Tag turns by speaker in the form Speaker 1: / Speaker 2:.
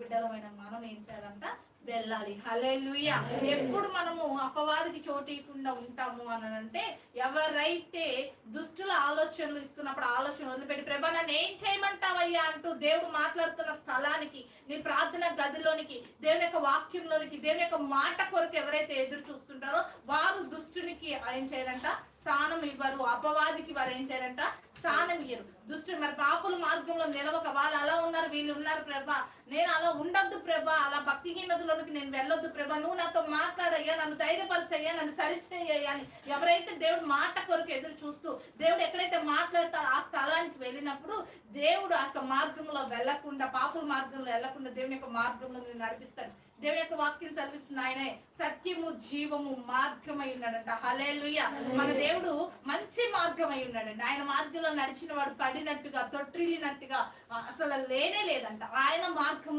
Speaker 1: బిడ్డలమైన మనం ఏం చేయాలంట, వెళ్ళాలి. హల్లెలూయా. ఎప్పుడు మనము అపవాదికి చోటీయకుండా ఉంటాము అని అంటే, ఎవరైతే దుష్టుల ఆలోచనలు ఇస్తున్నప్పుడు ఆలోచన వదిలిపెట్టి, ప్రభా నన్ను ఏం చేయమంటావయ్యా అంటూ దేవుడు మాట్లాడుతున్న స్థలానికి, నీ ప్రార్థన గదిలోనికి, దేవుని యొక్క వాక్యంలోనికి, దేవుని యొక్క మాట కొరకు ఎవరైతే ఎదురు చూస్తుంటారో వారు దుష్టునికి ఏం చేయాలంట, స్థానం ఇవ్వరు. అపవాదికి వారు ఏం చేయాలంట, స్థానం ఇయ్యరు. దుష్టుడు మరి పాపుల మార్గంలో నిలవక వాళ్ళు అలా ఉన్నారు వీళ్ళు ఉన్నారు ప్రభా, నేను అలా ఉండొద్దు ప్రభా, అలా భక్తిహీనతలోనికి నేను వెళ్ళొద్దు ప్రభా, నువ్వు నాతో మాట్లాడయ్యా, నన్ను ధైర్యపరచయ్యా, నన్ను సరిచేయ్యా అని ఎవరైతే దేవుడు మాట కొరకు ఎదురు చూస్తూ దేవుడు ఎక్కడైతే మాట్లాడతాడో ఆ స్థలానికి వెళ్ళినప్పుడు దేవుడు ఆ యొక్క మార్గంలో వెళ్లకుండా, పాపుల మార్గంలో వెళ్లకుండా దేవుని యొక్క మార్గంలో నేను నడిపిస్తాడు. దేవుని యొక్క వాక్యం సెలవిస్తుంది, ఆయనే సత్యము జీవము మార్గమై ఉన్నాడంట. హల్లెలూయా. మన దేవుడు మంచి మార్గమై ఉన్నాడండి. ఆయన మార్గంలో నడిచిన వాడు పడినట్టుగా తొట్టిల్లినట్టుగా అసలు లేనే లేదంట. ఆయన మార్గం